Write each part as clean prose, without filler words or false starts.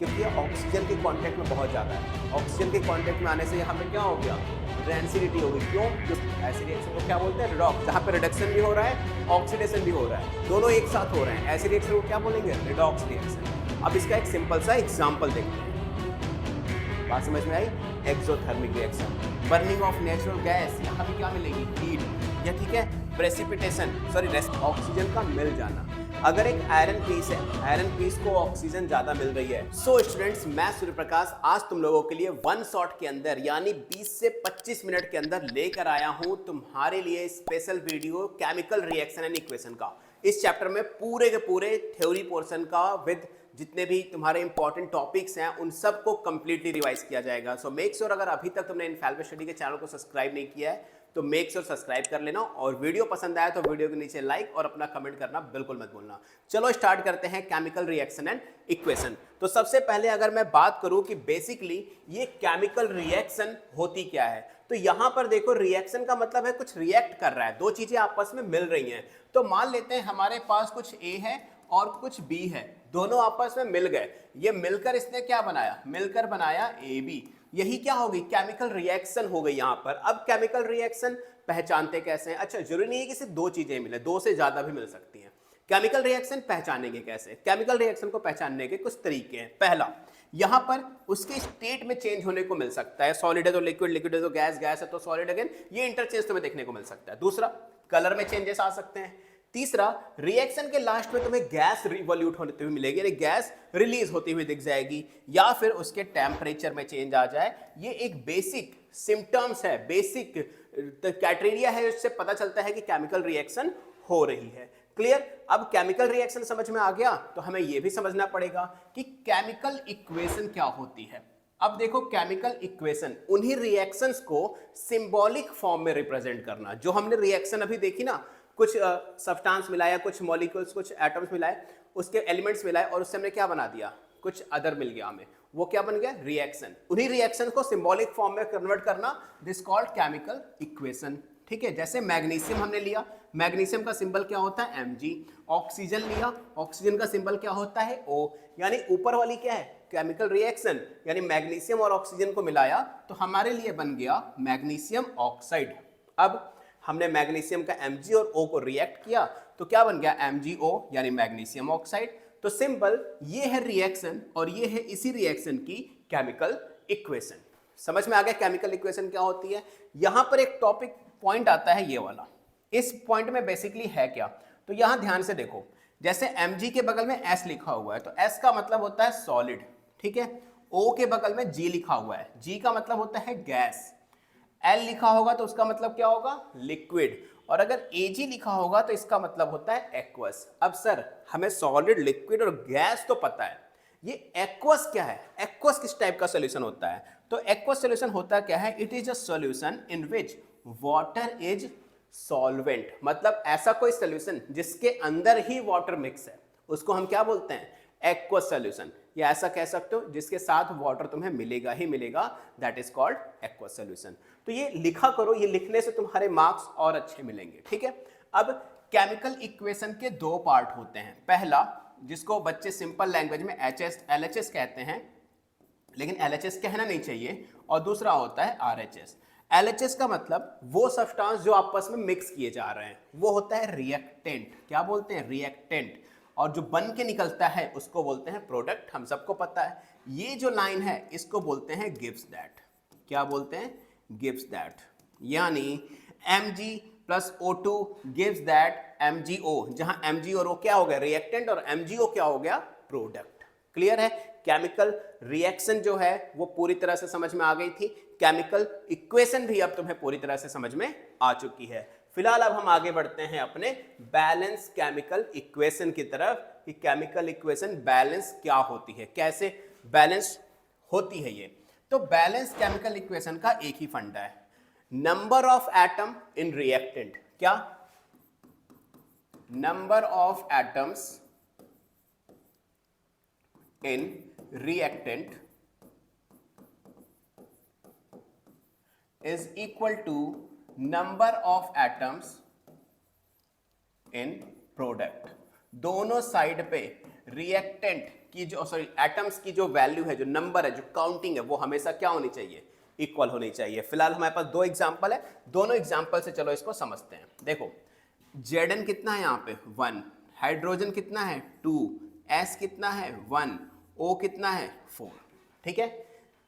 क्योंकि ये ऑक्सीजन के कांटेक्ट में बहुत ज़्यादा है। ऑक्सीजन के कांटेक्ट में आने से यहाँ पे क्या हो गया, रेंसिडिटी हो गई। क्यों? ऐसे रिएक्शन को क्या बोलते हैं, रिडॉक्स, जहाँ पे रिडक्शन भी हो रहा है, ऑक्सीडेशन भी हो रहा है, दोनों एक साथ हो रहे हैं। ऐसे रिएक्शन को क्या बोलेंगे, रिडॉक्स रिएक्शन। अब इसका एक सिंपल सा एग्जाम्पल देखते हैं, बात समझ में आई? Exothermic reaction, burning of natural gas, यहाँ पे क्या मिलेगी, हीट, या ठीक है प्रेसिपिटेशन, सॉरी ऑक्सीजन का मिल जाना। अगर एक आयरन पीस है, आयरन पीस को ऑक्सीजन ज्यादा मिल रही है। सो स्टूडेंट्स, मैं सूर्य प्रकाश आज तुम लोगों के लिए वन शॉट के अंदर यानी 20 से 25 मिनट के अंदर लेकर आया हूं तुम्हारे लिए special video chemical reaction and equation का। इस चैप्टर में पूरे के पूरे थ्योरी पोर्शन का विद जितने भी तुम्हारे इंपॉर्टेंट टॉपिक्स हैं उन सबको कंप्लीटली रिवाइज किया जाएगा। सो मेक श्योर अगर अभी तक तुमने इनफैल्बे स्टडी के चैनल को सब्सक्राइब नहीं किया है तो मेक श्योर सब्सक्राइब कर लेना, और वीडियो पसंद आया तो वीडियो के नीचे लाइक और अपना कमेंट करना बिल्कुल मत भूलना। चलो स्टार्ट करते हैं केमिकल रिएक्शन एंड इक्वेशन। तो सबसे पहले अगर मैं बात करूं कि बेसिकली ये केमिकल रिएक्शन होती क्या है, तो यहां पर देखो रिएक्शन का मतलब है कुछ रिएक्ट कर रहा है, दो चीजें आपस में मिल रही हैं। तो मान लेते हैं हमारे पास कुछ ए है और कुछ बी है, दोनों आपस में मिल गए, ये मिलकर इसने क्या बनाया, मिलकर बनाया ए बी। यही क्या होगी, केमिकल रिएक्शन हो गई यहां पर। अब केमिकल रिएक्शन पहचानते कैसे हैं? अच्छा, जरूरी नहीं है कि सिर्फ दो चीजें मिले, दो से ज्यादा भी मिल सकती हैं। केमिकल रिएक्शन पहचानेंगे कैसे? केमिकल रिएक्शन को पहचानने के कुछ तरीके हैं। पहला, यहां पर उसके स्टेट में चेंज होने को मिल सकता है, सॉलिड है तो लिक्विड, लिक्विड है तो गैस, गैस है तो सॉलिड, अगेन ये इंटरचेंज तुम्हें देखने को मिल सकता है। दूसरा, कलर में चेंजेस आ सकते हैं। तीसरा, रिएक्शन के लास्ट में तुम्हें गैस रिवॉल्यूट होते हुए मिलेगी, यानी गैस रिलीज होती हुई दिख जाएगी, या फिर उसके टेम्परेचर में चेंज आ जाए। ये एक बेसिक सिम्टम्स है, बेसिक क्राइटेरिया है, इससे पता चलता है कि केमिकल रिएक्शन हो रही है। क्लियर? अब केमिकल रिएक्शन समझ में आ गया तो हमें यह भी समझना पड़ेगा कि केमिकल इक्वेशन क्या होती है। अब देखो, केमिकल इक्वेशन उन्हीं रिएक्शंस को सिंबॉलिक फॉर्म में रिप्रेजेंट करना। जो हमने रिएक्शन अभी देखी ना, कुछ सब्सटेंस मिलाया, कुछ मॉलिक्यूल्स, कुछ एटम्स मिलाए, उसके एलिमेंट्स मिलाए और उससे हमने क्या बना दिया, कुछ अदर मिल गया हमें, वो क्या बन गया, रिएक्शन। उन्हीं रिएक्शन को सिंबॉलिक फॉर्म में कन्वर्ट करना, दिस कॉल्ड केमिकल इक्वेशन। ठीक है, जैसे मैग्नीशियम हमने लिया, मैग्नीशियम का सिंबल क्या होता है, Mg। ऑक्सीजन लिया, ऑक्सीजन का सिंबल क्या होता है, O। यानी ऊपर वाली क्या है, केमिकल रिएक्शन, यानी मैग्नीशियम और ऑक्सीजन को मिलाया तो हमारे लिए बन गया मैग्नीशियम ऑक्साइड। अब हमने मैग्नीशियम का Mg और O को रिएक्ट किया तो क्या बन गया, MgO यानी मैग्नीशियम ऑक्साइड। तो सिंपल ये है रिएक्शन और ये है इसी रिएक्शन की केमिकल इक्वेशन। समझ में आ गया केमिकल इक्वेशन क्या होती है? यहां पर एक टॉपिक पॉइंट आता है ये वाला। इस पॉइंट में बेसिकली है क्या, तो यहां ध्यान से देखो, जैसे Mg के बगल में S लिखा हुआ है तो S का मतलब होता है सॉलिड, ठीक है। O के बगल में G लिखा हुआ है, G का मतलब होता है गैस। L लिखा होगा तो उसका मतलब क्या होगा, लिक्विड। और अगर Ag लिखा होगा तो इसका मतलब होता है एक्वस। अब सर, हमें सॉलिड, लिक्विड और गैस तो पता है, ये एक्वस क्या है, एक्वस किस टाइप का सोल्यूशन होता है? तो एक्वस सोल्यूशन होता क्या है, it is a solution in which water is solvent. मतलब ऐसा कोई सोल्यूशन जिसके अंदर ही वाटर मिक्स है, उसको हम क्या बोलते हैं, एक्वस सोल्यूशन। या ऐसा कह सकते हो जिसके साथ वाटर तुम्हें मिलेगा ही मिलेगा, that is called aqueous solution. तो ये लिखा करो, ये लिखने से तुम्हारे मार्क्स और अच्छे मिलेंगे, ठीक है। अब केमिकल इक्वेशन के दो पार्ट होते हैं। पहला, जिसको बच्चे सिंपल लैंग्वेज में LHS कहते हैं, लेकिन LHS कहना नहीं चाहिए, और दूसरा होता है RHS। LHS का मतलब वो सब्सटेंस जो आपस में मिक्स किए जा रहे हैं, वो होता है रिएक्टेंट। क्या बोलते हैं, रिएक्टेंट। और जो बन के निकलता है उसको बोलते हैं प्रोडक्ट, हम सबको पता है। ये जो लाइन है इसको बोलते हैं गिव्स दैट। क्या बोलते हैं, गिव्स दैट। यानी Mg plus O2 gives that MgO, जहां Mg और O क्या हो गया, रिएक्टेंट, और MgO क्या हो गया, प्रोडक्ट। क्लियर है? केमिकल रिएक्शन जो है वो पूरी तरह से समझ में आ गई थी, केमिकल इक्वेशन भी अब तुम्हें पूरी तरह से समझ में आ चुकी है। फिलहाल अब हम आगे बढ़ते हैं अपने बैलेंस केमिकल इक्वेशन की तरफ, कि केमिकल इक्वेशन बैलेंस क्या होती है, कैसे बैलेंस होती है ये। तो बैलेंस केमिकल इक्वेशन का एक ही फंडा है, number of atom in reactant. क्या, number of atoms in reactant is equal to number of atoms in product। दोनों साइड पे रिएक्टेंट की जो सॉरी एटम्स की जो वैल्यू है, जो नंबर है, जो काउंटिंग है, वो हमेशा क्या होनी चाहिए, इक्वल होनी चाहिए। फिलहाल हमारे पास दो एग्जांपल है, दोनों एग्जांपल से चलो इसको समझते हैं। देखो Zn कितना है यहाँ पे 1, हाइड्रोजन कितना है 2, S कितना है 1, O कितना है 4। ठीक है,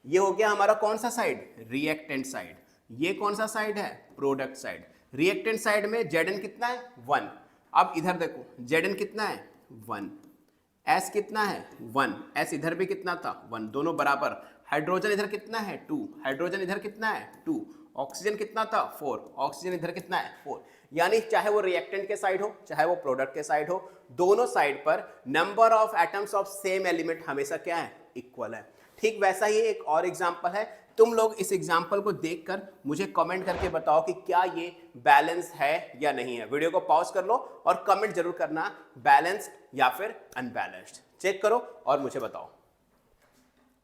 ये हो गया हमारा कौन सा साइड, रिएक्टेंट साइड। ये कौन सा साइड है, प्रोडक्ट साइड। रिएक्टेंट साइड में Zn कितना है 1। अब इधर देखो Zn कितना है 1, S कितना है 1, S इधर भी कितना था 1, दोनों बराबर। हाइड्रोजन इधर कितना है 2, हाइड्रोजन इधर कितना है 2, ऑक्सीजन कितना था 4, ऑक्सीजन इधर कितना है 4। यानी चाहे वो रिएक्टेंट के साइड हो चाहे वो प्रोडक्ट के साइड हो, दोनों साइड पर number of atoms of same element हमेशा क्या है, इक्वल है। ठीक वैसा ही एक और एग्जांपल है, तुम लोग इस एग्जांपल को देखकर मुझे कमेंट करके बताओ कि क्या ये बैलेंस है या नहीं है। वीडियो को पॉज कर लो और कमेंट जरूर करना, बैलेंस्ड या फिर अनबैलेंस्ड। चेक करो और मुझे बताओ।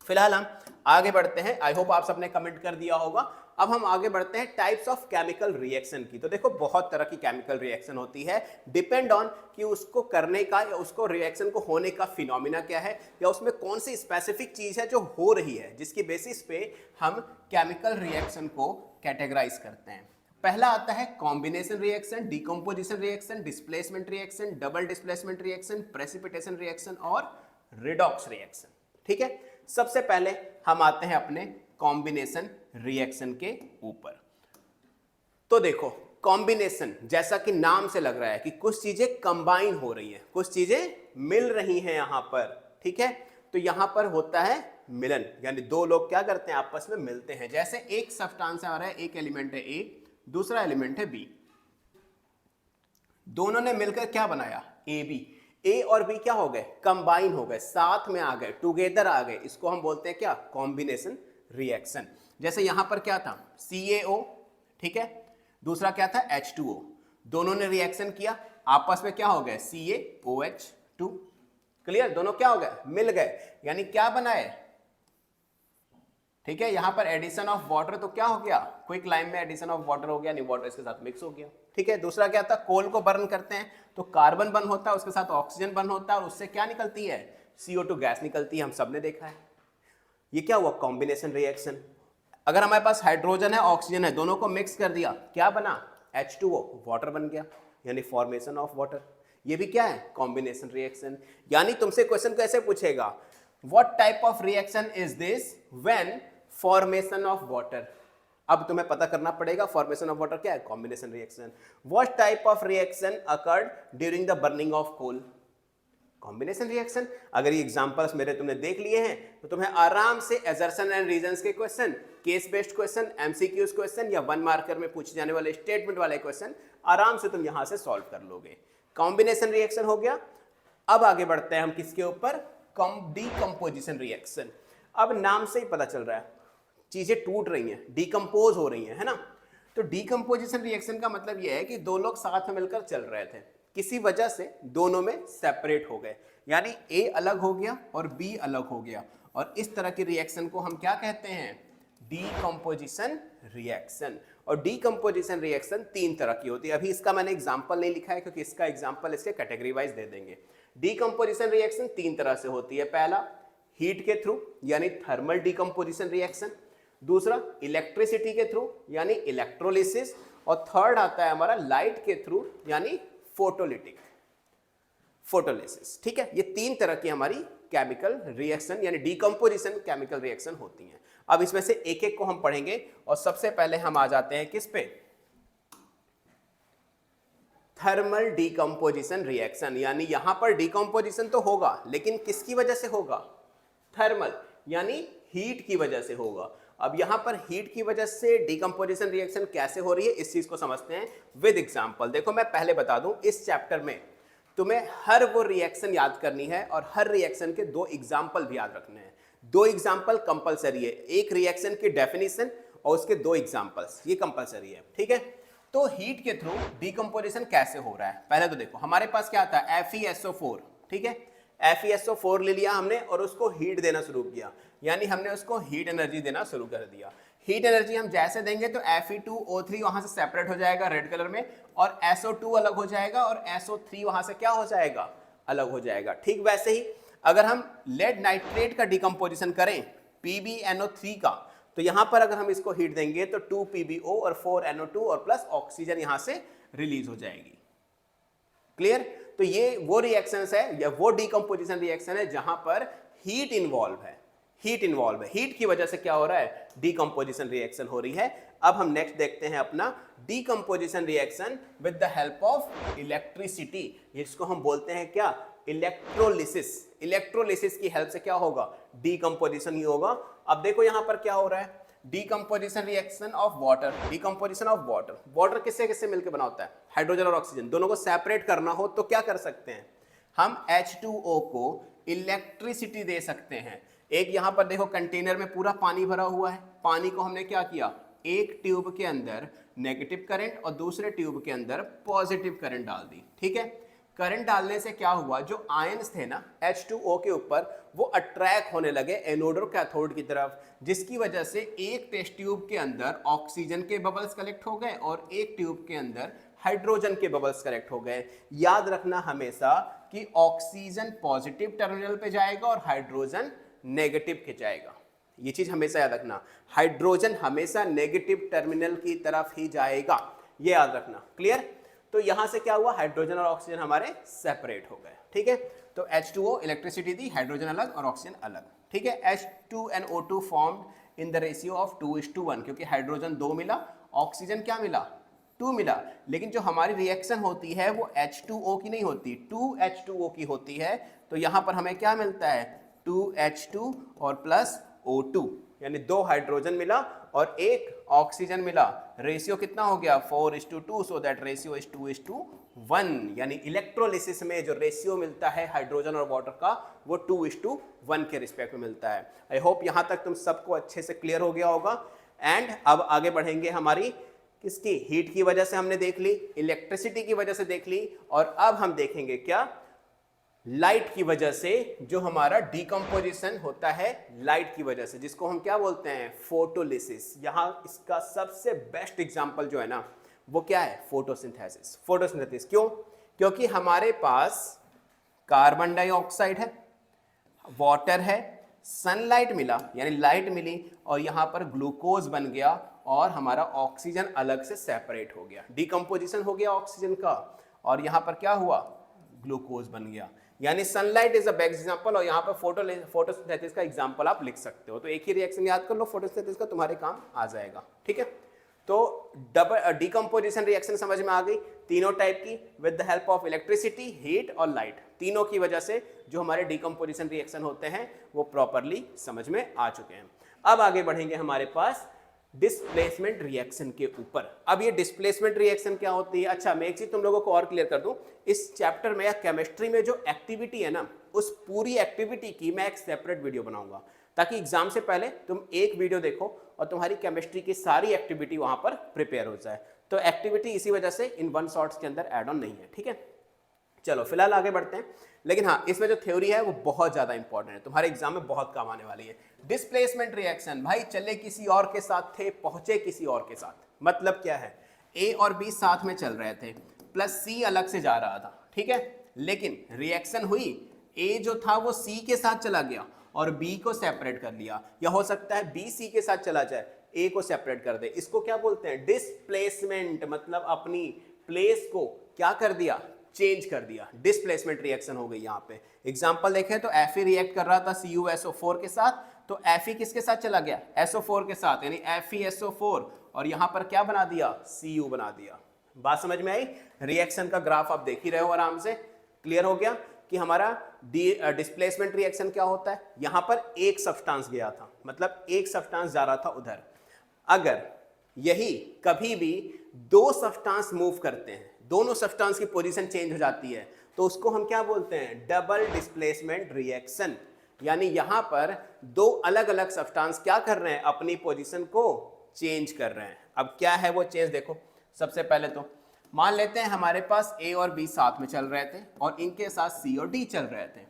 फिलहाल हम आगे बढ़ते हैं, आई होप आप सबने कमेंट कर दिया होगा। अब हम आगे बढ़ते हैं टाइप्स ऑफ केमिकल रिएक्शन की। तो देखो बहुत तरह की केमिकल रिएक्शन होती है, डिपेंड ऑन कि उसको करने का या उसको रिएक्शन को होने का फिनोमिना क्या है, या उसमें कौन सी स्पेसिफिक चीज है जो हो रही है, जिसकी बेसिस पे हम केमिकल रिएक्शन को कैटेगराइज करते हैं। पहला आता है combination reaction, decomposition reaction, displacement reaction, double displacement reaction, precipitation reaction और रिडॉक्स रिएक्शन। ठीक है, सबसे पहले हम आते हैं अपने कॉम्बिनेशन रिएक्शन के ऊपर। तो देखो कॉम्बिनेशन, जैसा कि नाम से लग रहा है कि कुछ चीजें कंबाइन हो रही हैं, कुछ चीजें मिल रही हैं यहां पर। ठीक है, तो यहां पर होता है मिलन, यानी दो लोग क्या करते हैं, आपस में मिलते हैं। जैसे एक सब्सटेंस आ रहा है, एक एलिमेंट है ए, दूसरा एलिमेंट है बी, दोनों ने मिलकर क्या बनाया, ए बी। ए और बी क्या हो गए, कंबाइन हो गए, साथ में आ गए, टुगेदर आ गए। इसको हम बोलते हैं क्या, कॉम्बिनेशन रिएक्शन। जैसे यहां पर क्या था, CaO, ठीक है, दूसरा क्या था H2O, दोनों ने रिएक्शन किया, आपस में क्या हो गए, CaOH2। क्लियर, दोनों क्या हो गए, मिल गए, यानी क्या बनाए। ठीक है, यहां पर एडिशन ऑफ वाटर, तो क्या हो गया, क्विक लाइम में एडिशन ऑफ वाटर हो गया, नहीं वाटर इसके साथ मिक्स हो गया। ठीक है, दूसरा क्या था, कोल को बर्न करते हैं तो कार्बन बर्न होता है, उसके साथ ऑक्सीजन बर्न होता है और उससे क्या निकलती है, CO2 गैस निकलती है, हम सबने देखा है। ये क्या हुआ, कॉम्बिनेशन रिएक्शन। अगर हमारे पास हाइड्रोजन है ऑक्सीजन है, दोनों को मिक्स कर दिया, क्या बना, H2O, वाटर बन गया, यानी फॉर्मेशन ऑफ वाटर। ये भी क्या है, कॉम्बिनेशन रिएक्शन। यानी तुमसे क्वेश्चन कैसे पूछेगा, what type of reaction is this when formation of water. अब तुम्हें पता करना पड़ेगा फॉर्मेशन ऑफ वाटर क्या है, combination reaction. What type of reaction occurred during the burning of coal, combination reaction. अगर ये एग्जांपल्स मेरे तुमने देख लिए हैं तो तुम्हें आराम से असर्शन एंड रीजंस के question, case based question, MCQs question या 1 मार्कर में पूछे जाने वाले स्टेटमेंट वाले क्वेश्चन आराम से तुम यहां से सॉल्व कर लोगे। कॉम्बिनेशन रिएक्शन हो गया। अब आगे बढ़ते हैं हम किसके ऊपर, डीकंपोजिशन रिएक्शन। अब नाम से ही पता चल रहा है चीजें टूट रही हैं, डिकम्पोज हो रही हैं, है ना। तो डीकंपोजिशन रिएक्शन का मतलब यह है कि दो लोग साथ में मिलकर चल रहे थे, किसी वजह से दोनों में सेपरेट हो गए, यानी ए अलग हो गया और बी अलग हो गया, और इस तरह की रिएक्शन को हम क्या कहते हैं, डीकंपोजिशन रिएक्शन। और डीकंपोजिशन रिएक्शन 3 तरह की होती है। अभी इसका मैंने एग्जांपल नहीं लिखा है क्योंकि इसका एग्जांपल इसके कैटेगरी वाइज दे देंगे। डीकंपोजिशन रिएक्शन 3 तरह से होती है। पहला हीट के थ्रू यानी थर्मल डीकंपोजिशन रिएक्शन, दूसरा इलेक्ट्रिसिटी के थ्रू यानी इलेक्ट्रोलिसिस, और थर्ड आता है हमारा लाइट के थ्रू यानी फोटोलिसिस। ठीक है, ये 3 तरह की हमारी केमिकल रिएक्शन यानी डीकंपोजिशन केमिकल रिएक्शन होती हैं। अब इसमें से एक एक को हम पढ़ेंगे और सबसे पहले हम आ जाते हैं किस पे, थर्मल डीकंपोजिशन रिएक्शन। यानी यहां पर डीकंपोजिशन तो होगा लेकिन किसकी वजह से होगा, थर्मल यानी हीट की वजह से होगा। अब यहां पर हीट की वजह से डीकंपोजिशन रिएक्शन कैसे हो रही है इस चीज को समझते हैं विद एग्जांपल। देखो मैं पहले बता दूं, इस चैप्टर में तुम्हें हर वो रिएक्शन याद करनी है और हर रिएक्शन के 2 एग्जांपल भी याद रखने हैं। 2 एग्जांपल कंपलसरी है, एक रिएक्शन की डेफिनेशन और उसके 2 एग्जांपल्स, ये कंपलसरी है। ठीक है, तो हीट के थ्रू डीकंपोजिशन कैसे हो रहा है, पहले तो देखो हमारे पास क्या आता है, FeSO4। ठीक है, FeSO4 ले लिया हमने और उसको हीट देना शुरू किया, यानी हमने उसको हीट एनर्जी देना शुरू कर दिया। हीट एनर्जी हम जैसे देंगे तो Fe2O3 वहां से सेपरेट हो जाएगा रेड कलर में, और SO2 अलग हो जाएगा और SO3 वहां से क्या हो जाएगा, अलग हो जाएगा। ठीक वैसे ही अगर हम लेड नाइट्रेट का डिकम्पोजिशन करें PbNO3 का, तो यहां पर अगर हम इसको हीट देंगे तो 2 PbO और 4 NO2 और प्लस ऑक्सीजन यहां से रिलीज हो जाएगी। क्लियर? तो ये वो रिएक्शंस है या वो डिकम्पोजिशन रिएक्शन है जहां पर हीट इन्वॉल्व है। हीट की वजह से क्या हो रहा है? डिकम्पोजिशन रिएक्शन हो रही है। अब हम नेक्स्ट देखते हैं अपना decomposition reaction with the help of electricity, जिसको हम बोलते हैं क्या? इलेक्ट्रोलिसिस। इलेक्ट्रोलिसिस की हेल्प से क्या होगा? डिकम्पोजिशन ही होगा। अब देखो यहां पर क्या हो रहा है, decomposition reaction of water. Decomposition of water, water किससे किससे मिलकर बना होता है? हाइड्रोजन और ऑक्सीजन। दोनों को सेपरेट करना हो तो क्या कर सकते हैं? हम H2O को इलेक्ट्रिसिटी दे सकते हैं। एक यहां पर देखो कंटेनर में पूरा पानी भरा हुआ है, पानी को हमने क्या किया? एक ट्यूब के अंदर नेगेटिव करंट और दूसरे ट्यूब के अंदर पॉजिटिव करंट डाल दी। ठीक है, करंट डालने से क्या हुआ? जो आयंस थे ना H2O के ऊपर, वो अट्रैक्ट होने लगे एनोड और कैथोड की तरफ, जिसकी वजह से एक टेस्ट ट्यूब के अंदर ऑक्सीजन के बबल्स कलेक्ट हो गए और एक ट्यूब के अंदर हाइड्रोजन के बबल्स कलेक्ट हो गए। याद रखना हमेशा कि ऑक्सीजन पॉजिटिव टर्मिनल पे जाएगा और हाइड्रोजन नेगेटिव के जाएगा। ये चीज हमेशा याद रखना, हाइड्रोजन हमेशा नेगेटिव टर्मिनल की तरफ ही जाएगा, ये याद रखना। क्लियर? तो यहां से क्या हुआ? हाइड्रोजन और ऑक्सीजन हमारे सेपरेट हो गए। ठीक है, तो H2O इलेक्ट्रिसिटी दी, हाइड्रोजन अलग और ऑक्सीजन अलग। ठीक है, H2NO2 formed in the ratio of 2:1, क्योंकि हाइड्रोजन 2 मिला, ऑक्सीजन क्या मिला? 2 मिला। लेकिन जो हमारी रिएक्शन होती है वो H2O की नहीं होती, 2H2O की होती है। तो यहां पर हमें क्या मिलता है? 2H2 और प्लस O2, यानी 2 हाइड्रोजन मिला और 1 ऑक्सीजन मिला। रेशियो कितना हो गया? 4:2, सो दैट रेशियो इज 2:1। यानी इलेक्ट्रोलिसिस में जो रेशियो मिलता है हाइड्रोजन और वाटर का, वो 2:1 के रिस्पेक्ट में मिलता है। आई होप यहां तक तुम सबको अच्छे से क्लियर हो गया होगा। एंड अब आगे बढ़ेंगे, हमारी किसकी? हीट की वजह से हमने देख ली, इलेक्ट्रिसिटी की वजह से देख ली, और अब हम देखेंगे क्या? लाइट की वजह से जो हमारा डिकम्पोजिशन होता है लाइट की वजह से, जिसको हम क्या बोलते हैं? फोटोलिसिस। यहां इसका सबसे बेस्ट एग्जांपल जो है ना, वो क्या है? फोटोसिंथेसिस। फोटोसिंथेसिस क्यों? क्योंकि हमारे पास कार्बन डाइऑक्साइड है, वाटर है, सनलाइट मिला यानी लाइट मिली, और यहां पर ग्लूकोज बन गया और हमारा ऑक्सीजन अलग से सेपरेट हो गया। डिकम्पोजिशन हो गया ऑक्सीजन का, और यहां पर क्या हुआ? ग्लूकोज बन गया। यानी sunlight is a best example, और यहाँ पर फोटोसिंथेसिस का एग्जांपल आप लिख सकते हो। तो एक ही रिएक्शन याद कर लो फोटोसिंथेसिस का, तुम्हारे काम आ जाएगा। ठीक है, तो डबल डिकम्पोजिशन रिएक्शन समझ में आ गई, तीनों टाइप की, with the help of electricity, heat और लाइट। तीनों की वजह से जो हमारे डिकम्पोजिशन रिएक्शन होते हैं वो प्रॉपरली समझ में आ चुके हैं। अब आगे बढ़ेंगे हमारे पास डिस्प्लेसमेंट रिएक्शन के ऊपर। अब ये डिस्प्लेसमेंट रिएक्शन क्या होती है? अच्छा, मैं एक चीज तुम लोगों को और क्लियर कर दूं, इस चैप्टर में या केमिस्ट्री में जो एक्टिविटी है ना, उस पूरी एक्टिविटी की मैं एक सेपरेट वीडियो बनाऊंगा, ताकि एग्जाम से पहले तुम एक वीडियो देखो और तुम्हारी केमिस्ट्री की सारी एक्टिविटी वहां पर प्रिपेयर हो जाए। तो एक्टिविटी इसी वजह से इन 1 शॉट्स के अंदर एड ऑन नहीं है। ठीक है, चलो फिलहाल आगे बढ़ते हैं। लेकिन हाँ, इसमें जो थ्योरी है वो बहुत ज्यादा इंपॉर्टेंट है, तुम्हारे एग्जाम में बहुत काम आने वाली है। डिस्प्लेसमेंट रिएक्शन, भाई चले किसी और के साथ थे, पहुंचे किसी और के साथ। मतलब क्या है? ए और बी साथ में चल रहे थे, प्लस सी अलग से जा रहा था। ठीक है, लेकिन रिएक्शन हुई, ए जो था वो सी के साथ चला गया और बी को सेपरेट कर लिया, या हो सकता है बी सी के साथ चला जाए, ए को सेपरेट कर दे। इसको क्या बोलते हैं? डिस्प्लेसमेंट। मतलब अपनी प्लेस को क्या कर दिया? चेंज कर दिया। डिस्प्लेसमेंट रिएक्शन हो गई। यहाँ पे एग्जांपल देखें तो Fe रिएक्ट कर रहा था CuSO4 के साथ, तो Fe किसके साथ चला गया? SO4 के साथ, यानी FeSO4, और यहां पर क्या बना दिया? Cu बना दिया। बात समझ में आई? रिएक्शन का ग्राफ आप देख ही रहे हो आराम से। क्लियर हो गया कि हमारा डिस्प्लेसमेंट रिएक्शन क्या होता है? यहां पर एक सब्सटेंस गया था, मतलब एक सब्सटेंस जा रहा था उधर। अगर यही कभी भी 2 सब्सटेंस मूव करते हैं, दोनों सब्सटेंस की पोजीशन चेंज हो जाती है, तो उसको हम क्या बोलते हैं? Double displacement reaction. यानी यहां पर 2 अलग अलग सब्सटेंस क्या कर रहे हैं? अपनी पोजीशन को चेंज कर रहे हैं। अब क्या है वो चेंज? देखो, सबसे पहले तो मान लेते हैं हमारे पास ए और बी साथ में चल रहे थे और इनके साथ सी और डी चल रहे थे।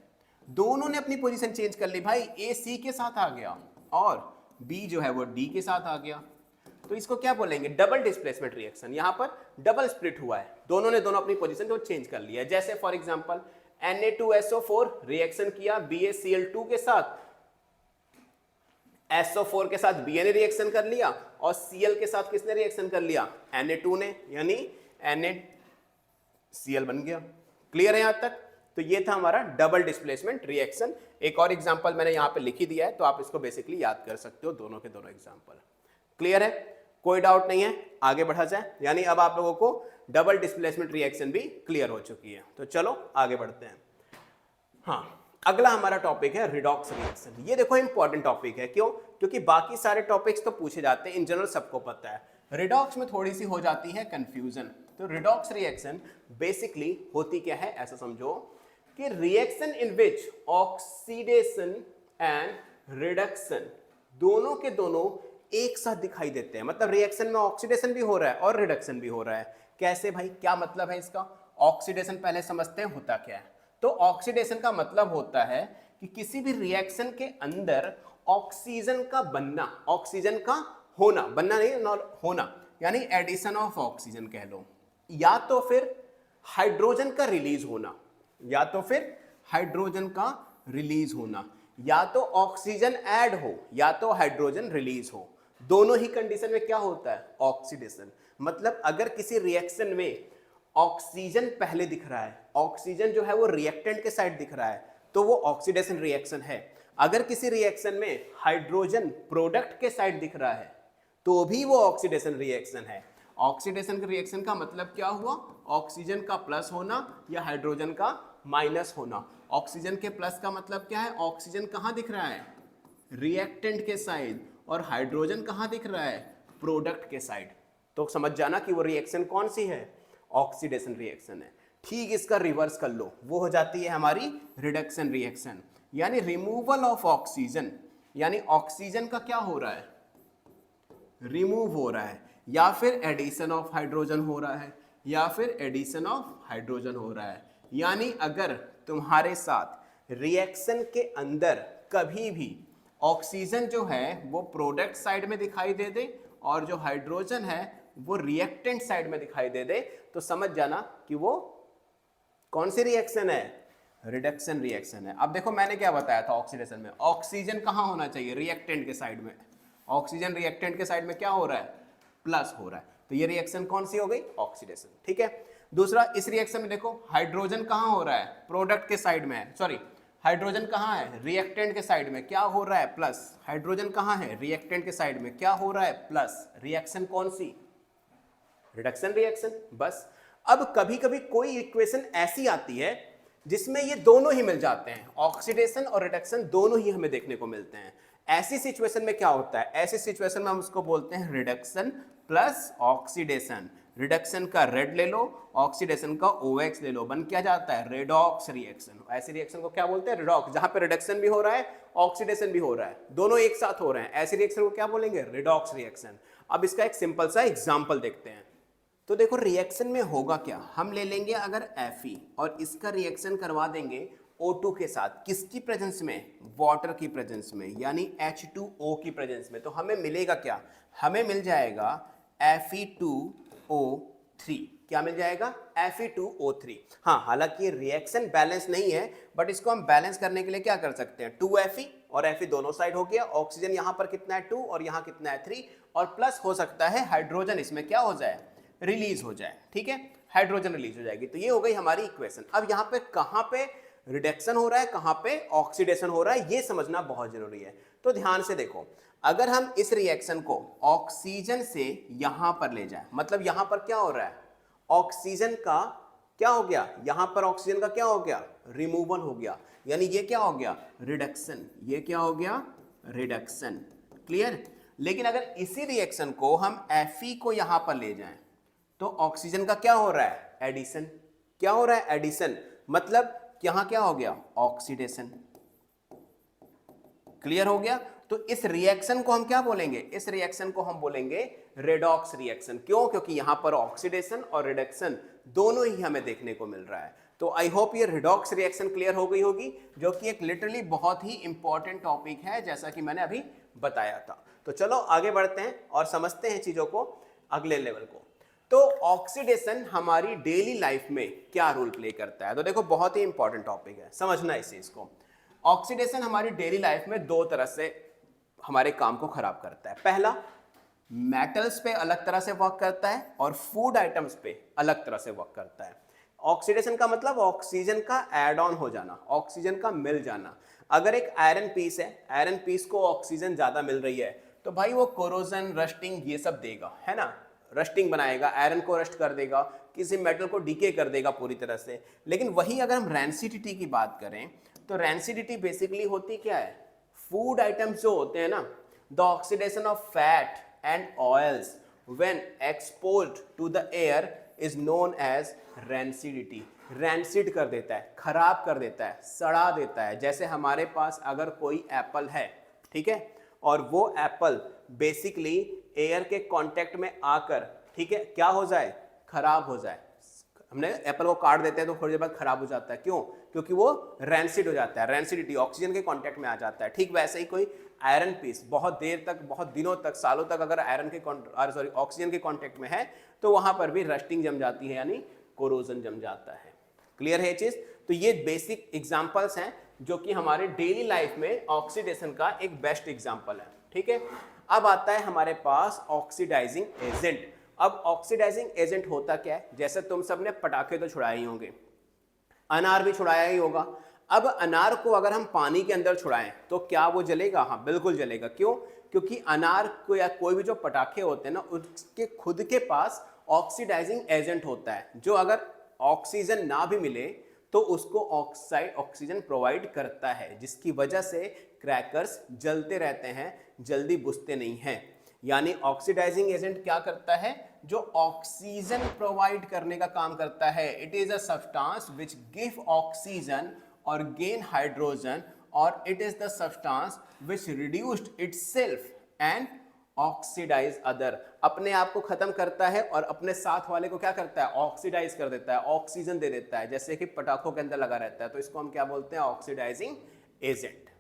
दोनों ने अपनी पोजीशन चेंज कर ली। भाई ए सी के साथ आ गया और बी जो है वो डी के साथ आ गया, तो इसको क्या बोलेंगे? Double displacement reaction. यहां पर डबल स्प्लिट हुआ है, दोनों ने दोनों अपनी पोजीशन को चेंज कर लिया। जैसे फॉर एग्जांपल Na2SO4 रिएक्शन किया BaCl2 के साथ, SO4 के साथ Ba ने रिएक्शन कर लिया और Cl के साथ किसने रिएक्शन कर लिया, Na2 ने, यानी NaCl बन गया। क्लियर है यहां तक? तो ये था हमारा डबल डिस्प्लेसमेंट रिएक्शन। एक और एग्जांपल मैंने यहां पे लिखी दिया है, तो आप इसको बेसिकली याद कर सकते हो, दोनों के दोनों एग्जांपल। क्लियर है? कोई डाउट नहीं है? आगे बढ़ा जाए, यानी अब आप लोगों को डबल डिस्प्लेसमेंट रिएक्शन भी क्लियर हो चुकी है। तो चलो आगे बढ़ते हैं। हाँ, अगला हमारा टॉपिक है रिडॉक्स रिएक्शन। ये देखो इंपॉर्टेंट टॉपिक है, क्यों? क्योंकि बाकी सारे टॉपिक्स तो पूछे जाते हैं, इन जनरल सबको पता है, रिडॉक्स में थोड़ी सी हो जाती है कंफ्यूजन। तो रिडॉक्स रिएक्शन बेसिकली होती क्या है, ऐसा समझो कि reaction in which oxidation and reduction दोनों के दोनों एक साथ दिखाई देते हैं। मतलब रिएक्शन में ऑक्सीडेशन भी हो रहा है और रिडक्शन भी हो रहा है। कैसे भाई, क्या मतलब है इसका? ऑक्सीडेशन पहले समझते हैं होता क्या है। तो ऑक्सीडेशन का मतलब होता है कि किसी भी रिएक्शन के अंदर ऑक्सीजन का बनना, ऑक्सीजन का होना, बनना नहीं होना, यानी एडिशन ऑफ ऑक्सीजन कह लो, या तो फिर हाइड्रोजन का रिलीज होना, या तो फिर हाइड्रोजन का रिलीज होना, या तो ऑक्सीजन ऐड हो या तो हाइड्रोजन रिलीज हो। दोनों ही कंडीशन में क्या होता है? ऑक्सीडेशन। मतलब अगर किसी रिएक्शन में ऑक्सीजन पहले दिख रहा है, ऑक्सीजन जो है वो रिएक्टेंट के साइड दिख रहा है, तो वो ऑक्सीडेशन रिएक्शन है। अगर किसी रिएक्शन में हाइड्रोजन प्रोडक्ट के साइड दिख रहा है, तो भी वो ऑक्सीडेशन रिएक्शन है। ऑक्सीडेशन रिएक्शन का मतलब क्या हुआ? ऑक्सीजन का प्लस होना या हाइड्रोजन का माइनस होना। ऑक्सीजन के प्लस का मतलब क्या है? ऑक्सीजन कहाँ दिख रहा है? रिएक्टेंट के साइड। और हाइड्रोजन कहाँ दिख रहा है? प्रोडक्ट के साइड। तो समझ जाना कि वो रिएक्शन कौन सी है? ऑक्सीडेशन रिएक्शन है। ठीक इसका रिवर्स कर लो, वो हो जाती है हमारी रिडक्शन रिएक्शन, यानी रिमूवल ऑफ ऑक्सीजन। यानी ऑक्सीजन का क्या हो रहा है? रिमूव हो रहा है, या फिर एडिशन ऑफ हाइड्रोजन हो रहा है, या फिर एडिशन ऑफ हाइड्रोजन हो रहा है। यानी अगर तुम्हारे साथ रिएक्शन के अंदर कभी भी ऑक्सीजन जो है वो प्रोडक्ट साइड में दिखाई दे दे और जो हाइड्रोजन है वो रिएक्टेंट साइड में दिखाई दे दे, तो समझ जाना कि वो कौन सी रिएक्शन है? रिडक्शन रिएक्शन है। अब देखो मैंने क्या बताया था ऑक्सीडेशन में, ऑक्सीजन कहाँ होना चाहिए? रिएक्टेंट के साइड में। ऑक्सीजन रिएक्टेंट के साइड में क्या हो रहा है? प्लस हो रहा है। तो ये रिएक्शन कौन सी हो गई? ऑक्सीडेशन। ठीक है। दूसरा, इस रिएक्शन में देखो हाइड्रोजन कहाँ हो रहा है? प्रोडक्ट के साइड में है, सॉरी हाइड्रोजन कहाँ है? रिएक्टेंट के साइड में। क्या हो रहा है? प्लस। हाइड्रोजन कहाँ है? रिएक्टेंट के साइड में। क्या हो रहा है? प्लस। रिएक्शन कौन सी? Reduction reaction. बस। अब कभी कभी कोई इक्वेशन ऐसी आती है जिसमें ये दोनों ही मिल जाते हैं, ऑक्सीडेशन और रिडक्शन दोनों ही हमें देखने को मिलते हैं। ऐसी सिचुएशन में क्या होता है? ऐसी सिचुएशन में हम उसको बोलते हैं रिडक्शन प्लस ऑक्सीडेशन। रिडक्शन का रेड ले लो, ऑक्सीडेशन का OX ले लो, बन क्या जाता है? Redox reaction. ऐसी रिएक्शन को क्या बोलते हैं? रिडॉक्स। जहां पे रिडक्शन भी हो रहा है, ऑक्सीडेशन भी हो रहा है, दोनों एक साथ हो रहे हैं, ऐसी रिएक्शन को क्या बोलेंगे? Redox reaction. अब इसका एक सिंपल सा एग्जाम्पल देखते हैं। तो देखो रिएक्शन में होगा क्या, हम ले लेंगे अगर Fe और इसका रिएक्शन करवा देंगे O2 के साथ, किसकी प्रेजेंस में? वाटर की प्रेजेंस में, यानी H2O की प्रेजेंस में। तो हमें मिलेगा क्या? हमें मिल जाएगा Fe2O3। क्या मिल जाएगा? Fe2O3। हाँ, हालांकि रिएक्शन बैलेंस नहीं है, बट इसको हम बैलेंस करने के लिए क्या कर सकते हैं? 2Fe और Fe दोनों साइड हो गया। ऑक्सीजन यहाँ पर कितना है? 2 और यहाँ कितना है? 3। और प्लस हो सकता है हाइड्रोजन इसमें क्या हो जाए? रिलीज हो जाए। ठीक है, हाइड्रोजन रिलीज हो जाएगी। तो ये हो गई हमारी इक्वेशन। अब यहाँ पे कहाँ पे रिडक्शन हो रहा है, कहाँ पे ऑक्सीडेशन हो रहा है, ये समझना बहुत जरूरी है। तो ध्यान से देखो, अगर हम इस रिएक्शन को ऑक्सीजन से यहां पर ले जाए, मतलब यहां पर क्या हो रहा है? ऑक्सीजन का क्या हो गया? यहां पर ऑक्सीजन का क्या हो गया? रिमूवल हो गया, यानी ये क्या हो गया? रिडक्शन। ये क्या हो गया? रिडक्शन। क्लियर। लेकिन अगर इसी रिएक्शन को हम Fe को यहां पर ले जाएं, तो ऑक्सीजन का क्या हो रहा है? एडिशन। क्या हो रहा है? एडिशन। मतलब यहां क्या हो गया? ऑक्सीडेशन। क्लियर हो गया। तो इस रिएक्शन को हम क्या बोलेंगे? इस रिएक्शन को हम बोलेंगे रेडॉक्स रिएक्शन। क्यों? क्योंकि यहां पर ऑक्सीडेशन और रिडक्शन दोनों ही हमें देखने को मिल रहा है। तो आई होप ये रिडॉक्स रिएक्शन क्लियर हो गई होगी, जो कि एक लिटरली बहुत ही इंपॉर्टेंट टॉपिक है, जैसा कि मैंने अभी बताया था। तो चलो आगे बढ़ते हैं और समझते हैं चीजों को, अगले लेवल को। तो ऑक्सीडेशन हमारी डेली लाइफ में क्या रोल प्ले करता है? तो देखो बहुत ही इंपॉर्टेंट टॉपिक है, समझना इस चीज को। ऑक्सीडेशन हमारी डेली लाइफ में दो तरह से हमारे काम को खराब करता है। पहला, मेटल्स पे अलग तरह से वर्क करता है और फूड आइटम्स पे अलग तरह से वर्क करता है। ऑक्सीडेशन का मतलब ऑक्सीजन का एड ऑन हो जाना, ऑक्सीजन का मिल जाना। अगर एक आयरन पीस है, आयरन पीस को ऑक्सीजन ज्यादा मिल रही है तो भाई वो कोरोजन, रस्टिंग ये सब देगा, है ना, रस्टिंग बनाएगा, आयरन को रस्ट कर देगा, किसी मेटल को डीके कर देगा पूरी तरह से। लेकिन वही अगर हम रैंसिडिटी की बात करें तो रैंसिडिटी बेसिकली होती क्या है? फूड आइटम्स जो होते हैं ना, the oxidation of fat and oils when exposed to the air is known as rancidity. Rancid कर देता है, खराब कर देता है, सड़ा देता है। जैसे हमारे पास अगर कोई एप्पल है, ठीक है, और वो एप्पल बेसिकली एयर के कांटेक्ट में आकर, ठीक है, क्या हो जाए? खराब हो जाए। हमने एप्पल को काट देते हैं तो थोड़ी देर बाद खराब हो जाता है, क्यों? क्योंकि वो रैंसिड हो जाता है, रैंसिडिटी, ऑक्सीजन के कांटेक्ट में आ जाता है। ठीक वैसे ही कोई आयरन पीस बहुत देर तक, बहुत दिनों तक, सालों तक अगर ऑक्सीजन के कांटेक्ट में है तो वहां पर भी रस्टिंग जम जाती है, यानी कोरोजन जम जाता है। क्लियर है ये चीज? तो ये बेसिक एग्जांपल्स हैं जो कि हमारे डेली लाइफ में ऑक्सीडेशन का एक बेस्ट एग्जांपल है। ठीक है, अब आता है हमारे पास ऑक्सीडाइजिंग एजेंट। अब ऑक्सीडाइजिंग एजेंट होता क्या है? जैसे तुम सबने पटाखे तो छुड़ाए ही होंगे, अनार भी छुड़ाया ही होगा। अब अनार को अगर हम पानी के अंदर छुड़ाएं तो क्या वो जलेगा? हाँ बिल्कुल जलेगा। क्यों? क्योंकि अनार को या कोई भी जो पटाखे होते हैं ना, उसके खुद के पास ऑक्सीडाइजिंग एजेंट होता है, जो अगर ऑक्सीजन ना भी मिले तो उसको ऑक्सीजन प्रोवाइड करता है, जिसकी वजह से क्रैकर्स जलते रहते हैं, जल्दी बुझते नहीं हैं। यानी ऑक्सीडाइजिंग एजेंट क्या करता है? जो ऑक्सीजन प्रोवाइड करने का काम करता है। It is a substance which give oxygen और गेन हाइड्रोजन, और it is the substance which reduced itself and oxidize other. अपने आप को खत्म करता है और अपने साथ वाले को क्या करता है? ऑक्सीडाइज कर देता है, ऑक्सीजन दे देता है, जैसे कि पटाखों के अंदर लगा रहता है। तो इसको हम क्या बोलते हैं? Oxidising agent.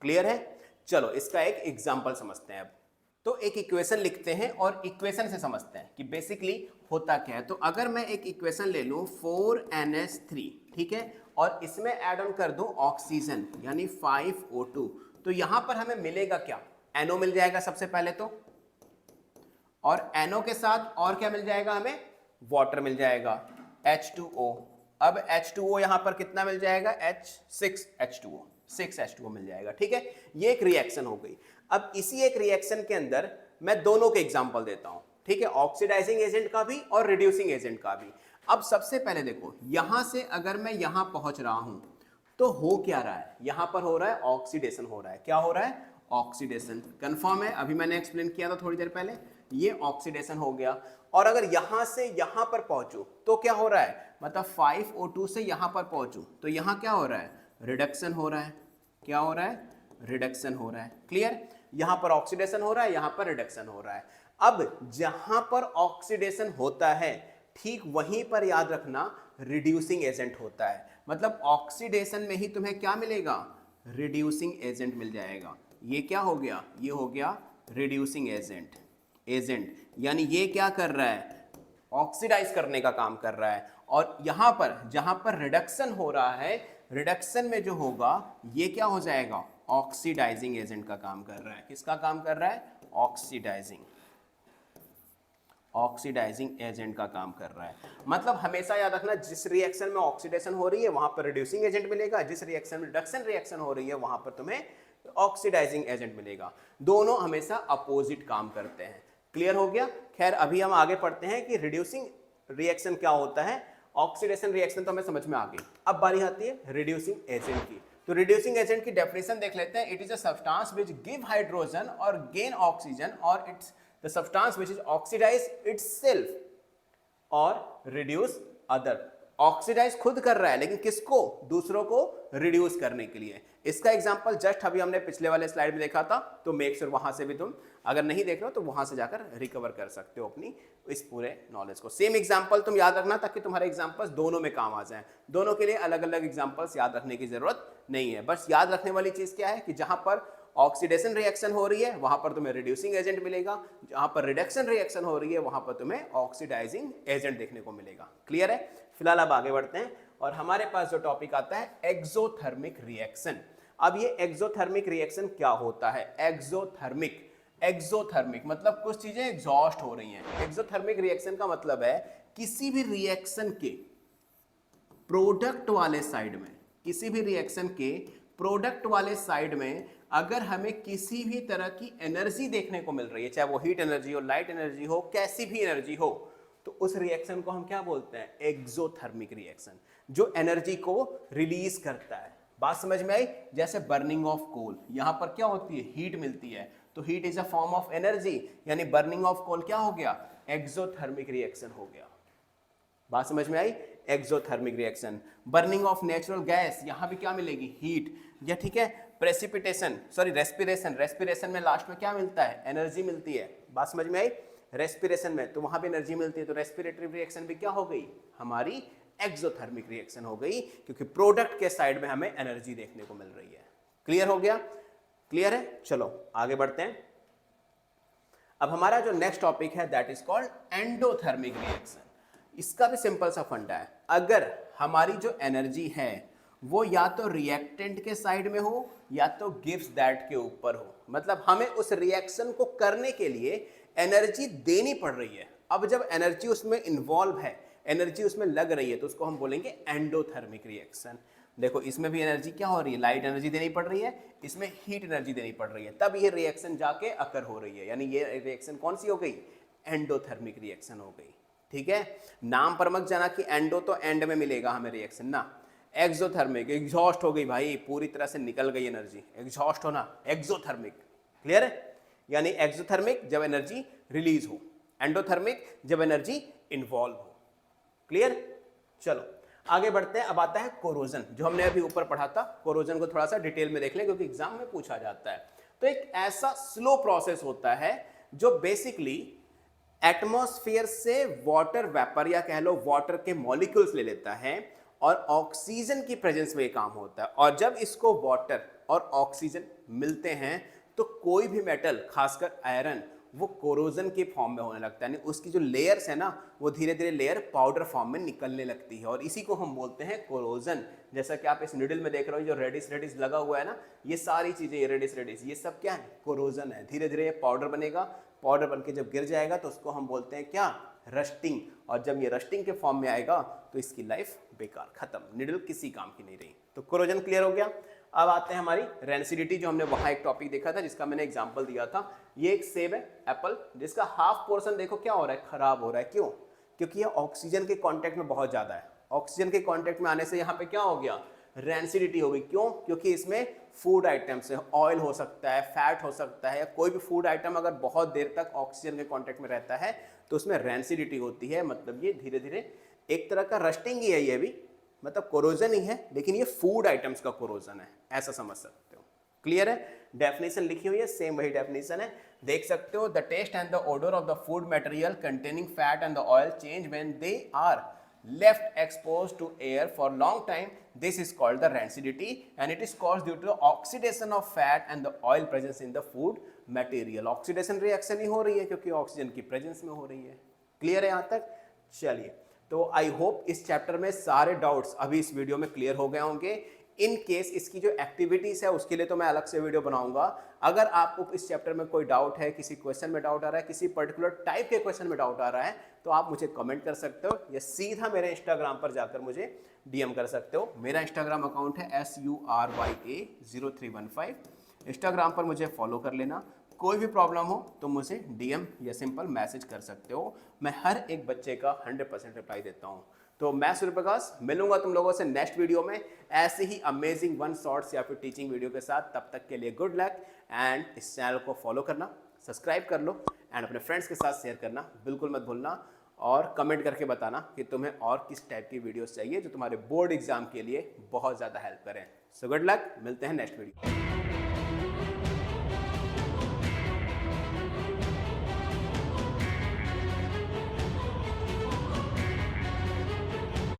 क्लियर है? चलो इसका एक एग्जांपल समझते हैं। अब तो एक इक्वेशन लिखते हैं और इक्वेशन से समझते हैं कि बेसिकली होता क्या है। तो अगर मैं एक इक्वेशन ले लूं 4NH3, ठीक है, और इसमें ऐड ऑन कर दूं ऑक्सीजन यानी 5O2, तो यहां पर हमें मिलेगा क्या? NO मिल जाएगा सबसे पहले तो, और NO के साथ और क्या मिल जाएगा हमें? वाटर मिल जाएगा, H2O। अब H2O यहां पर कितना मिल जाएगा? 6H2O मिल जाएगा। ठीक है, ये एक रिएक्शन हो गई। अब इसी एक रिएक्शन के अंदर मैं दोनों के एग्जांपल देता हूं, ठीक है, ऑक्सीडाइजिंग एजेंट का भी और रिड्यूसिंग एजेंट का भी। अब सबसे पहले देखो, यहां से अगर मैं यहां पहुंच रहा हूं तो हो क्या रहा है? यहां पर हो रहा है ऑक्सीडेशन हो रहा है। क्या हो रहा है? ऑक्सीडेशन। कंफर्म है? अभी मैंने एक्सप्लेन किया था थोड़ी देर पहले, ये ऑक्सीडेशन हो गया। और अगर यहां से यहां पर पहुंचू तो क्या हो रहा है? मतलब 5O2 से यहां पर पहुंचू तो यहां क्या हो रहा है? रिडक्शन हो रहा है। क्या हो रहा है? रिडक्शन हो रहा है। क्लियर? यहां पर ऑक्सीडेशन हो रहा है, यहां पर रिडक्शन हो रहा है। अब जहां पर ऑक्सीडेशन होता है ठीक वहीं पर याद रखना रिड्यूसिंग एजेंट होता है। मतलब ऑक्सीडेशन में ही तुम्हें क्या मिलेगा? रिड्यूसिंग एजेंट मिल जाएगा। ये क्या हो गया? ये हो गया रिड्यूसिंग एजेंट यानी ये क्या कर रहा है? ऑक्सीडाइज करने का काम कर रहा है। और यहां पर जहां पर रिडक्शन हो रहा है, रिडक्शन में जो होगा ये क्या हो जाएगा? ऑक्सीडाइजिंग एजेंट का काम कर रहा है। किसका काम कर रहा है? ऑक्सीडाइजिंग एजेंट का काम कर रहा है। मतलब हमेशा याद रखना, जिस रिएक्शन में ऑक्सीडेशन हो रही है वहां पर रिड्यूसिंग एजेंट मिलेगा, जिस रिएक्शन में रिडक्शन रिएक्शन हो रही है वहां पर तुम्हें ऑक्सीडाइजिंग एजेंट मिलेगा। दोनों हमेशा अपोजिट काम करते हैं। क्लियर हो गया? खैर अभी हम आगे पढ़ते हैं कि रिड्यूसिंग रिएक्शन क्या होता है। ऑक्सीडेशन रिएक्शन तो हमें समझ में आ गई, अब बारी आती है रिड्यूसिंग एजेंट की। तो रिड्यूसिंग एजेंट की डेफिनेशन देख लेते हैं। It is a substance which give hydrogen और गेन ऑक्सीजन, और it's the substance which is oxidize itself और रिड्यूस अदर। ऑक्सीडाइज खुद कर रहा है लेकिन किसको? दूसरों को रिड्यूस करने के लिए। इसका एग्जांपल जस्ट अभी हमने पिछले वाले स्लाइड में देखा था, तो मेक श्योर वहां से भी तुम अगर नहीं देख रहे हो तो वहां से जाकर रिकवर कर सकते हो अपनी इस पूरे नॉलेज को। सेम एग्जांपल तुम याद रखना ताकि तुम्हारे एग्जांपल्स दोनों में काम आ जाएं। दोनों के लिए अलग अलग एग्जांपल्स याद रखने की जरूरत नहीं है। बस याद रखने वाली चीज क्या है कि जहां पर ऑक्सीडेशन रिएक्शन हो रही है वहां पर तुम्हें रिड्यूसिंग एजेंट मिलेगा, जहां पर रिडक्शन रिएक्शन हो रही है वहां पर तुम्हें ऑक्सीडाइजिंग एजेंट देखने को मिलेगा। क्लियर है? फिलहाल अब आगे बढ़ते हैं और हमारे पास जो टॉपिक आता है एक्सोथर्मिक रिएक्शन। अब ये एक्सोथर्मिक रिएक्शन क्या होता है? एक्सोथर्मिक मतलब कुछ चीजें एग्जॉस्ट हो रही हैं। एक्सोथर्मिक रिएक्शन का मतलब है किसी भी रिएक्शन के प्रोडक्ट वाले साइड में, किसी भी रिएक्शन के प्रोडक्ट वाले साइड में अगर हमें किसी भी तरह की एनर्जी देखने को मिल रही है, चाहे वो हीट एनर्जी हो, लाइट एनर्जी हो, कैसी भी एनर्जी हो, तो उस रिएक्शन को हम क्या बोलते हैं? एक्सोथर्मिक रिएक्शन, जो एनर्जी को रिलीज करता है। बात समझ में आई? जैसे बर्निंग ऑफ कोल, यहां पर क्या होती है? हीट मिलती है, तो heat is a form of energy, यानी बर्निंग ऑफ कोल क्या हो गया? एक्सोथर्मिक रिएक्शन हो गया। बात समझ में आई? Exothermic reaction. Burning of natural gas, यहां भी क्या मिलेगी? हीट। या ठीक है, प्रेसिपिटेशन, सॉरी रेस्पिरेशन, रेस्पिरेशन में लास्ट में क्या मिलता है? एनर्जी मिलती है। बात समझ में आई? रेस्पिरेशन में तो वहां भी एनर्जी मिलती है, तो रेस्पिरेटरी रिएक्शन भी क्या हो गई? हमारी एक्सोथर्मिक रिएक्शन हो गई, क्योंकि प्रोडक्ट के साइड में हमें एनर्जी देखने को मिल रही है। क्लियर हो गया? क्लियर है? चलो आगे बढ़ते हैं। अब हमारा जो नेक्स्ट टॉपिक है that is called endothermic reaction. इसका भी सिंपल सा फंडा है, अगर हमारी जो एनर्जी है वो या तो रिएक्टेंट के साइड में हो या तो गिव्स दैट के ऊपर हो, मतलब हमें उस रिएक्शन को करने के लिए एनर्जी देनी पड़ रही है। अब जब एनर्जी उसमें इन्वॉल्व है, एनर्जी उसमें लग रही है, तो उसको हम बोलेंगे एंडोथर्मिक रिएक्शन। देखो इसमें भी एनर्जी क्या हो रही है? लाइट एनर्जी देनी पड़ रही है, इसमें हीट एनर्जी देनी पड़ रही है, तब ये रिएक्शन जाके अकर हो रही है, यानी ये रिएक्शन कौन सी हो गई? एंडोथर्मिक रिएक्शन हो गई। ठीक है, नाम पर मत जाना कि एंडो तो एंड में मिलेगा हमें रिएक्शन ना। एक्सोथर्मिक, एग्जॉस्ट हो गई भाई, पूरी तरह से निकल गई एनर्जी, एग्जॉस्ट होना, एक्सोथर्मिक। क्लियर है? यानी एक्सोथर्मिक जब एनर्जी रिलीज हो, एंडोथर्मिक जब एनर्जी इन्वॉल्व हो। क्लियर? चलो आगे बढ़ते हैं। अब आता है कोरोजन, जो हमने अभी ऊपर पढ़ा था। कोरोजन को थोड़ा सा डिटेल में देख लें, क्योंकि एग्जाम में पूछा जाता है। तो एक ऐसा स्लो प्रोसेस होता है जो बेसिकली एटमॉस्फेयर से वाटर वेपर या कह लो वाटर के मॉलिक्यूल्स ले लेता है और ऑक्सीजन की प्रेजेंस में ये काम होता है। और जब इसको वाटर और ऑक्सीजन मिलते हैं तो कोई भी मेटल, खासकर आयरन, वो कोरोजन के फॉर्म में होने लगता है, यानी उसकी जो लेयर्स है ना वो धीरे धीरे लेयर पाउडर फॉर्म में निकलने लगती है, और इसी को हम बोलते हैं कोरोजन। जैसा कि आप इस निडल में देख रहे हो, जो रेडिस रेडिस लगा हुआ है ना, ये सारी चीजें, ये रेडिस रेडिस, ये सब क्या है? कोरोजन है। धीरे धीरे ये पाउडर बनेगा, पाउडर बन के जब गिर जाएगा तो उसको हम बोलते हैं क्या? रस्टिंग। और जब ये रस्टिंग के फॉर्म में आएगा तो इसकी लाइफ बेकार, खत्म, निडल किसी काम की नहीं रही। तो कोरोजन क्लियर हो गया। अब आते हैं हमारी रेंसिडिटी, जो हमने वहां एक टॉपिक देखा था जिसका मैंने एग्जांपल दिया था। ये एक सेब है, एप्पल, जिसका हाफ पोर्शन देखो क्या हो रहा है? खराब हो रहा है। क्यों? क्योंकि ये ऑक्सीजन के कांटेक्ट में बहुत ज्यादा है। ऑक्सीजन के कांटेक्ट में आने से यहाँ पे क्या हो गया? रेंसिडिटी हो गई। क्यों? क्योंकि इसमें फूड आइटम्स है, ऑयल हो सकता है, फैट हो सकता है, या कोई भी फूड आइटम अगर बहुत देर तक ऑक्सीजन के कांटेक्ट में रहता है तो उसमें रेंसिडिटी होती है। मतलब ये धीरे धीरे एक तरह का रस्टिंग ही है, ये भी मतलब कोरोजन ही है, लेकिन ये फूड आइटम्स का कोरोजन है, ऐसा समझ सकते हो। क्लियर है? डेफिनेशन लिखी हुई है, सेम वही डेफिनेशन है, देख सकते हो। The taste and the odour of the food material containing fat and the oil change when they are left exposed to air for long time. This is called the rancidity and it is caused due to the oxidation of fat and the oil presence in the food material. Oxidation reaction ही हो रही है क्योंकि oxygen की presence में हो रही है। Clear है यहाँ तक? चलिए, तो आई होप इस चैप्टर में सारे डाउट्स अभी इस वीडियो में क्लियर हो गए होंगे। इन केस इसकी जो एक्टिविटीज है उसके लिए तो मैं अलग से वीडियो बनाऊंगा। अगर आपको इस चैप्टर में कोई डाउट है, किसी क्वेश्चन में डाउट आ रहा है, किसी पर्टिकुलर टाइप के क्वेश्चन में डाउट आ रहा है, तो आप मुझे कमेंट कर सकते हो या सीधा मेरे इंस्टाग्राम पर जाकर मुझे डीएम कर सकते हो। मेरा इंस्टाग्राम अकाउंट है SURYA0315। इंस्टाग्राम पर मुझे फॉलो कर लेना। कोई भी प्रॉब्लम हो तो मुझे डीएम या सिंपल मैसेज कर सकते हो। मैं हर एक बच्चे का 100% रिप्लाई देता हूँ। तो मैं सूर्यप्रकाश मिलूंगा तुम लोगों से नेक्स्ट वीडियो में ऐसे ही अमेजिंग वन शॉर्ट्स या फिर टीचिंग वीडियो के साथ। तब तक के लिए गुड लक एंड इस चैनल को फॉलो करना, सब्सक्राइब कर लो एंड अपने फ्रेंड्स के साथ शेयर करना बिल्कुल मत भूलना। और कमेंट करके बताना कि तुम्हें और किस टाइप की वीडियोस चाहिए जो तुम्हारे बोर्ड एग्जाम के लिए बहुत ज़्यादा हेल्प करें। सो गुड लक, मिलते हैं नेक्स्ट वीडियो।